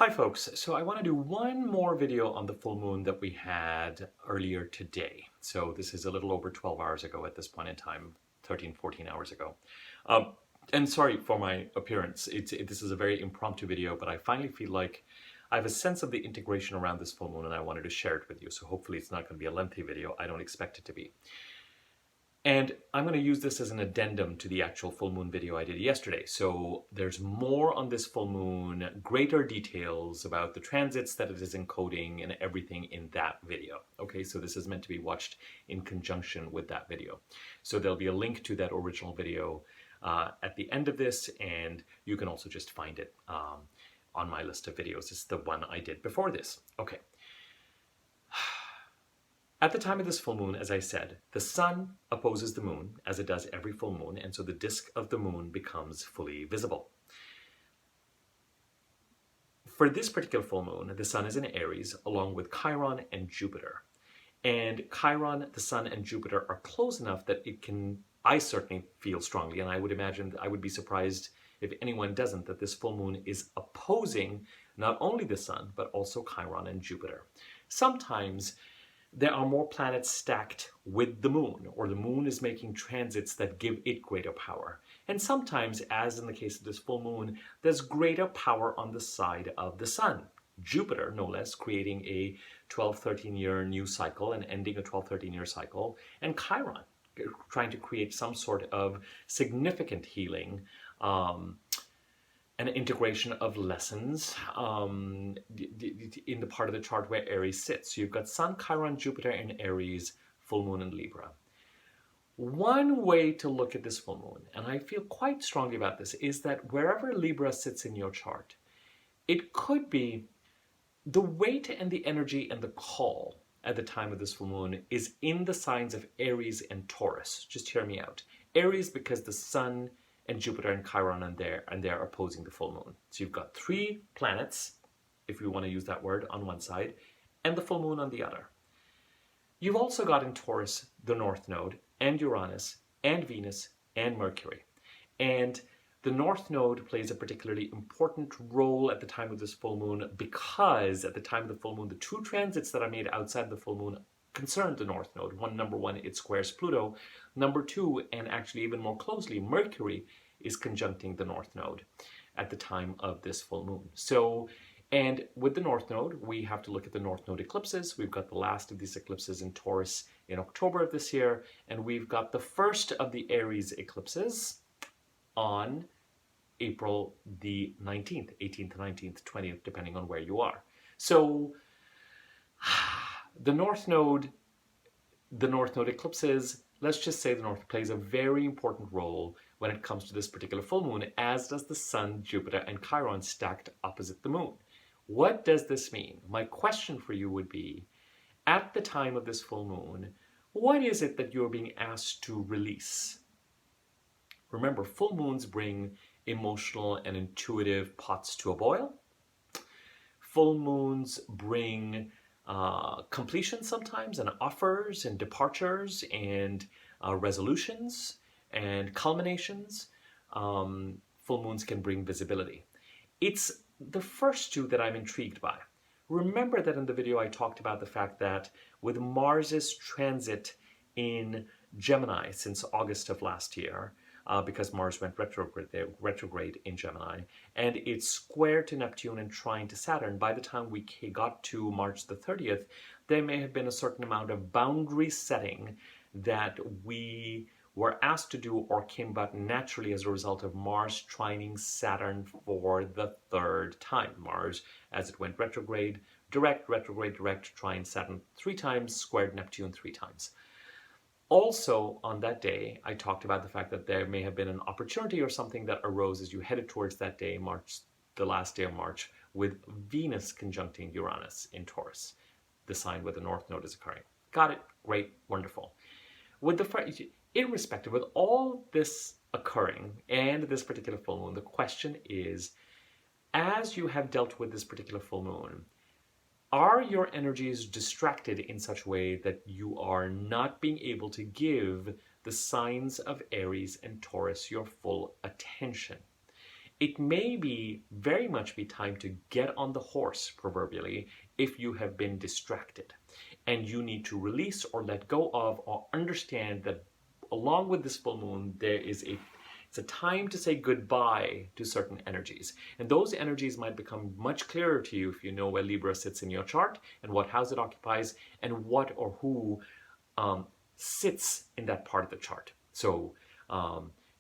Hi folks, so I want to do one more video on the full moon that we had earlier today. So this is a little over 12 hours ago at this point in time, 13, 14 hours ago. And sorry for my appearance, this is a very impromptu video, but I finally feel like I have a sense of the integration around this full moon and I wanted to share it with you. So hopefully it's not going to be a lengthy video. I don't expect it to be. And I'm going to use this as an addendum to the actual full moon video I did yesterday. So there's more on this full moon, greater details about the transits that it is encoding and everything in that video. Okay, so this is meant to be watched in conjunction with that video. So there'll be a link to that original video at the end of this, and you can also just find it on my list of videos. It's the one I did before this. Okay. At the time of this full moon, as I said, the sun opposes the moon, as it does every full moon, and so the disk of the moon becomes fully visible. For this particular full moon, the sun is in Aries, along with Chiron and Jupiter. And Chiron, the sun, and Jupiter are close enough that it can, I certainly feel strongly, and I would imagine, I would be surprised if anyone doesn't, that this full moon is opposing not only the sun, but also Chiron and Jupiter. Sometimes there are more planets stacked with the moon, or the moon is making transits that give it greater power. And sometimes, as in the case of this full moon, there's greater power on the side of the sun. Jupiter, no less, creating a 12-13 year new cycle and ending a 12-13 year cycle, and Chiron trying to create some sort of significant healing, an integration of lessons in the part of the chart where Aries sits. So you've got Sun, Chiron, Jupiter in Aries, full moon in Libra. One way to look at this full moon, and I feel quite strongly about this, is that wherever Libra sits in your chart, it could be the weight and the energy and the call at the time of this full moon is in the signs of Aries and Taurus. Just hear me out. Aries because the Sun and Jupiter and Chiron and they're opposing the full moon. So you've got three planets, if we want to use that word, on one side, and the full moon on the other. You've also got in Taurus the North Node, and Uranus, and Venus, and Mercury. And the North Node plays a particularly important role at the time of this full moon because at the time of the full moon, the two transits that are made outside the full moon concern the North Node. Number one, it squares Pluto. Number two, and actually even more closely, Mercury is conjuncting the North Node at the time of this full moon. So, and with the North Node, we have to look at the North Node eclipses. We've got the last of these eclipses in Taurus in October of this year, and we've got the first of the Aries eclipses on April the 19th, 18th, 19th, 20th, depending on where you are. So, the North Node eclipses, let's just say the North plays a very important role when it comes to this particular full moon, as does the Sun, Jupiter, and Chiron stacked opposite the moon. What does this mean? My question for you would be, at the time of this full moon, what is it that you're being asked to release? Remember, full moons bring emotional and intuitive pots to a boil. Full moons bring completion sometimes, and offers and departures and resolutions and culminations. Full moons can bring visibility. It's the first two that I'm intrigued by. Remember that in the video I talked about the fact that with Mars's transit in Gemini since August of last year, because Mars went retrograde in Gemini, and it's square to Neptune and trine to Saturn. By the time we got to March the 30th, there may have been a certain amount of boundary setting that we were asked to do or came about naturally as a result of Mars trining Saturn for the third time. Mars, as it went retrograde, direct, trine Saturn 3 times, squared Neptune 3 times. Also, on that day, I talked about the fact that there may have been an opportunity or something that arose as you headed towards that day, March, the last day of March, with Venus conjuncting Uranus in Taurus, the sign where the North Node is occurring. Got it? Great, wonderful. Irrespective, with all this occurring and this particular full moon, the question is, as you have dealt with this particular full moon, are your energies distracted in such a way that you are not being able to give the signs of Aries and Taurus your full attention? it may be very much be time to get on the horse, proverbially, if you have been distracted. And you need to release or let go of or understand that along with this full moon, it's a time to say goodbye to certain energies. And those energies might become much clearer to you if you know where Libra sits in your chart and what house it occupies and what or who sits in that part of the chart. So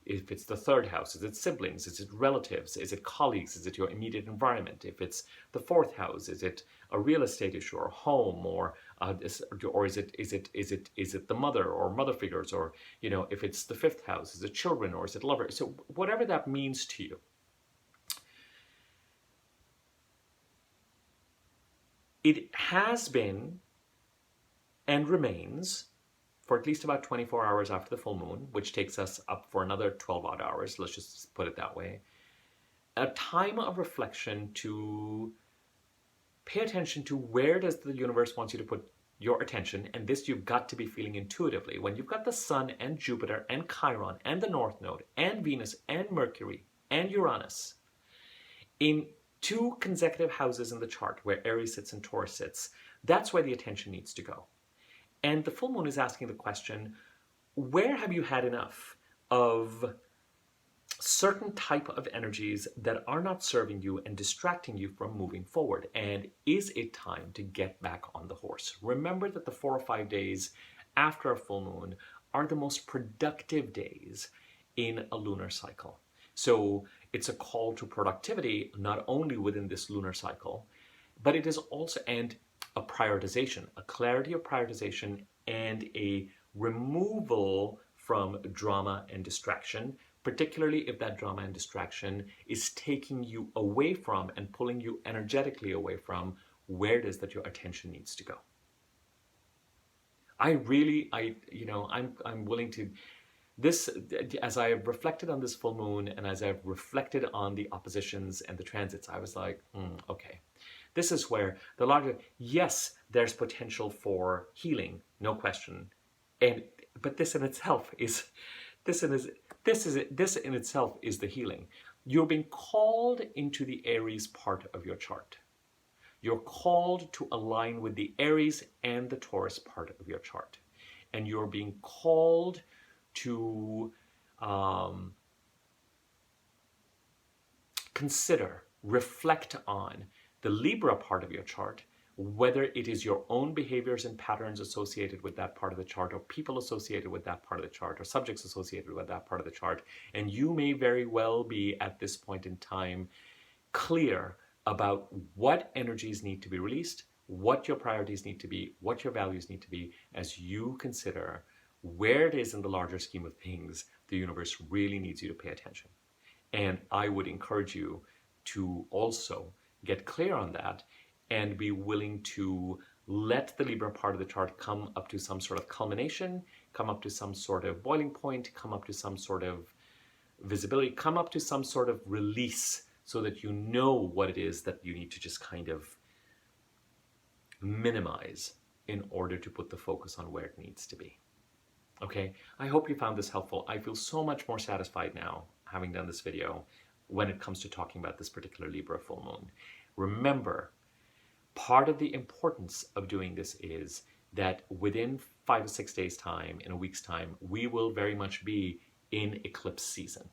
if it's the third house, is it siblings, is it relatives, is it colleagues, is it your immediate environment? If it's the fourth house, is it a real estate issue or home, or is it the mother or mother figures, or if it's the fifth house, is it children or is it lovers? So whatever that means to you, it has been and remains for at least about 24 hours after the full moon, which takes us up for another 12 odd hours, let's just put it that way, a time of reflection to pay attention to where does the universe want you to put your attention, and this you've got to be feeling intuitively. When you've got the Sun and Jupiter and Chiron and the North Node and Venus and Mercury and Uranus in 2 consecutive houses in the chart where Aries sits and Taurus sits, that's where the attention needs to go. And the full moon is asking the question, where have you had enough of certain type of energies that are not serving you and distracting you from moving forward? And is it time to get back on the horse? Remember that the 4 or 5 days after a full moon are the most productive days in a lunar cycle. So it's a call to productivity, not only within this lunar cycle, but it is also, and a prioritization, a clarity of prioritization, and a removal from drama and distraction, particularly if that drama and distraction is taking you away from and pulling you energetically away from where it is that your attention needs to go. I'm willing to, this, as I have reflected on this full moon and as I've reflected on the oppositions and the transits, I was like, okay. This is where the larger, yes, there's potential for healing, no question. But this in itself is the healing. You're being called into the Aries part of your chart. You're called to align with the Aries and the Taurus part of your chart. And you're being called to consider, reflect on the Libra part of your chart, whether it is your own behaviors and patterns associated with that part of the chart, or people associated with that part of the chart, or subjects associated with that part of the chart. And you may very well be at this point in time clear about what energies need to be released, what your priorities need to be, what your values need to be, as you consider where it is in the larger scheme of things the universe really needs you to pay attention. And I would encourage you to also get clear on that and be willing to let the Libra part of the chart come up to some sort of culmination, come up to some sort of boiling point, come up to some sort of visibility, come up to some sort of release, so that you know what it is that you need to just kind of minimize in order to put the focus on where it needs to be. Okay, I hope you found this helpful. I feel so much more satisfied now, having done this video, when it comes to talking about this particular Libra full moon. Remember, part of the importance of doing this is that within 5 or 6 days' time, in a week's time, we will very much be in eclipse season.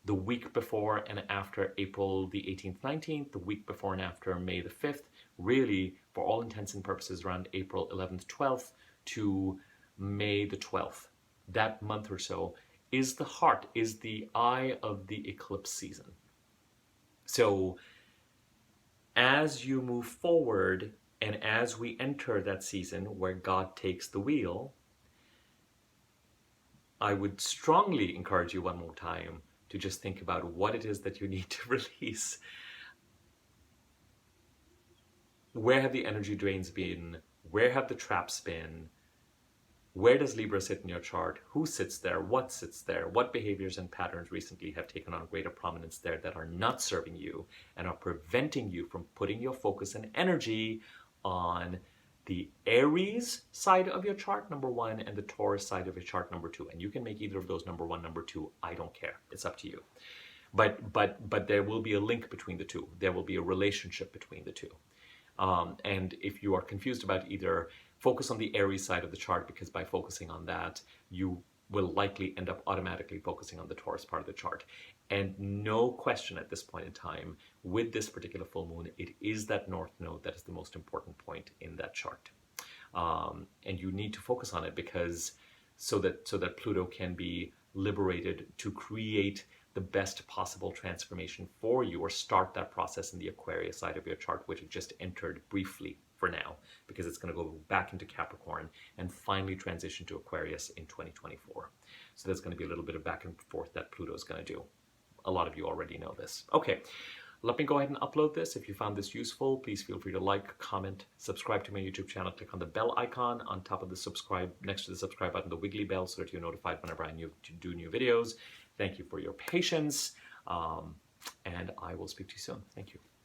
The week before and after April the 18th, 19th, the week before and after May the 5th, really, for all intents and purposes, around April 11th, 12th to May the 12th, that month or so, is the heart, is the eye of the eclipse season. So as you move forward and as we enter that season where God takes the wheel, I would strongly encourage you one more time to just think about what it is that you need to release. Where have the energy drains been? Where have the traps been? Where does Libra sit in your chart? Who sits there? What sits there? What behaviors and patterns recently have taken on greater prominence there that are not serving you and are preventing you from putting your focus and energy on the Aries side of your chart, number 1, and the Taurus side of your chart, number 2. And you can make either of those number 1, number 2. I don't care. It's up to you. But there will be a link between the two. There will be a relationship between the two. And if you are confused about either, focus on the Aries side of the chart, because by focusing on that, you will likely end up automatically focusing on the Taurus part of the chart. And no question at this point in time, with this particular full moon, it is that North Node that is the most important point in that chart. And you need to focus on it, because so that Pluto can be liberated to create the best possible transformation for you, or start that process in the Aquarius side of your chart, which it just entered briefly for now, because it's going to go back into Capricorn and finally transition to Aquarius in 2024. So there's going to be a little bit of back and forth that Pluto is going to do. A lot of you already know this. Okay, let me go ahead and upload this. If you found this useful, please feel free to like, comment, subscribe to my YouTube channel. Click on the bell icon on top of the subscribe, next to the subscribe button, the wiggly bell, so that you're notified whenever I do new videos. Thank you for your patience, and I will speak to you soon. Thank you.